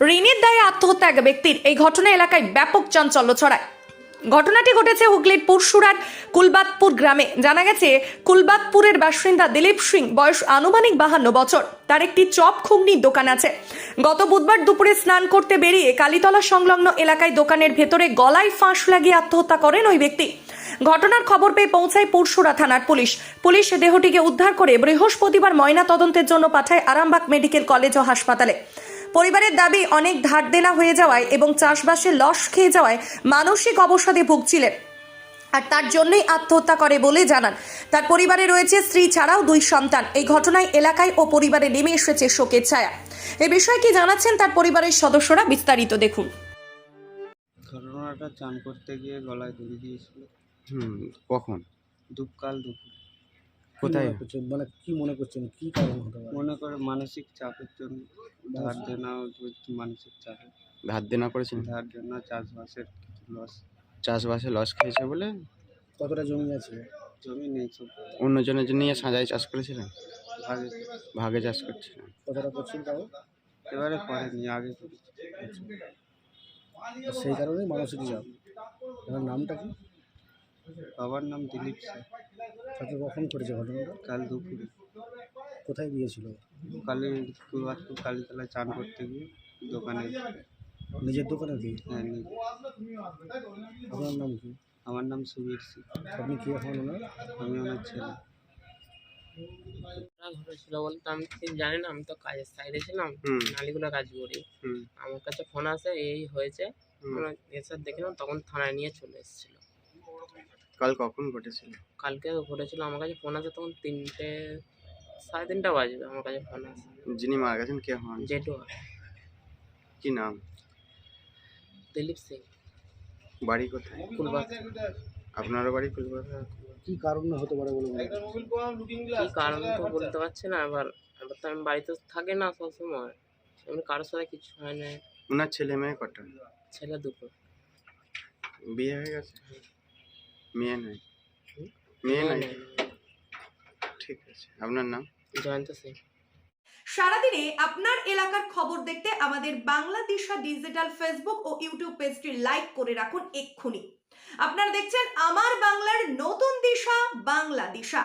ঋণের দায়ে আত্মহত্যা এক ব্যক্তির। এই ঘটনা এলাকায় ব্যাপক চাঞ্চল্য ছড়ায়। ঘটনাটি ঘটেছে হুগলির পুরসুরার কুলবাতপুর গ্রামে। জানা গেছে, কুলবাতপুরের বাসিন্দা দিলীপ সিং, বয়স আনুমানিক 52 বছর। তার একটি চপ ঘুগনির দোকান আছে। গত বুধবার দুপুরে স্নান করতে বেরিয়ে কালীতলা সংলগ্ন এলাকায় দোকানের ভেতরে গলায় ফাঁস লাগিয়ে আত্মহত্যা করেন ওই ব্যক্তি। ঘটনার খবর পেয়ে পৌঁছায় পুরসুরা থানার পুলিশ দেহটিকে উদ্ধার করে বৃহস্পতিবার ময়না তদন্তের জন্য পাঠায় আরামবাগ মেডিকেল কলেজ ও হাসপাতালে। পরিবারের দাবি, অনেক ধার দেনা হয়ে যাওয়ায় এবং চাষবাসে লস খেয়ে যাওয়ায় মানসিক অবসাদে ভুগছিলেন, আর তার জন্যই আত্মহত্যা করে বলে জানান। তার পরিবারে রয়েছে স্ত্রী ছাড়াও 2 সন্তান। এই ঘটনায় এলাকায় ও পরিবারে নেমে এসেছে শোকের ছায়া। এ বিষয়ে কি জানাচ্ছেন তার পরিবারের সদস্যরা, বিস্তারিত দেখুন। ঘটনাটা চান করতে গিয়ে গলায় দড়ি দিয়েছিল। কখন? দুপুর। কোথায়? মানে কি মনে করছেন, কি কারণ হতে পারে? মনে করে মানসিক চাপের জন্য ধার দেনাও মানসিক চাপে ধার দেনা করেছেন? ধার দেনা, চাষবাসের কিছু লস। চাষবাসে লস খেয়েছে বলে? কতটা জমি আছে? জমি নেই, সব অন্যজনের জন্য নিয়ে সাজায় চাষ করেছিলেন? ভাগে। ভাগে চাষ করছিলেন? কতটা করছেন তাও? এবারে করেনি, আগে করেছি। সেই কারণেই মানসিক চাপ। আপনার নামটা কি? বাবার নাম দিলীপ সিং। তাকে কখন করেছে ঘটনাটা? কাল দুপুরে কোথায় গিয়েছিল? কালীতলায় চান করতে গিয়ে দোকানে। নিজের দোকানে কি? হ্যাঁ, নেই। আপনার নাম কি? আমার নাম সুবীর সিং। আপনি কি এখন ওনার? আমি ওনার ছেলে। ঘটেছিল বলতে আমি ঠিক জানি না, আমি তো কাজের সাইডে ছিলাম, নালিগুলো কাজ করি। আমার কাছে ফোন আসে এই হয়েছে, আমরা এসে দেখলাম, তখন থানায় নিয়ে চলে এসেছিল। কাল কখন ঘটেছিল? কালকে ঘটেছিল, আমার কাছে ফোন আসে তখন 3টে, 3:30 বাজবে, আমার কাছে ফোন আসে। যিনি মারা গেছেন কে হন? জেঠু, কি নাম? দিলীপ সিং, বাড়ি কোথায়? কুলবাতপুর। আপনারও বাড়ি কলকাতা? কি কারণে হতে পারে বলে মনে হয়? কি কারণ তো বলতে পারছি না। এবার তো আমি বাড়িতে থাকি না সবসময়, এমনি কারোর সাথে কিছু হয় না। ওনার ছেলে মেয়ে কটা? ছেলে 2টো। বিয়ে হয়ে গেছে? মেয়ে নাই? মেয়ে নাই? ঠিক আছে, আপনার নাম? জয়ন্ত সিং। সারাদিনে আপনার এলাকার খবর দেখতে আমাদের বাংলাদিশা ডিজিটাল ফেসবুক ও ইউটিউব পেজটি লাইক করে রাখুন এক্ষুনি। আপনারা দেখছেন আমার বাংলার নতুন দিশা, বাংলা দিশা।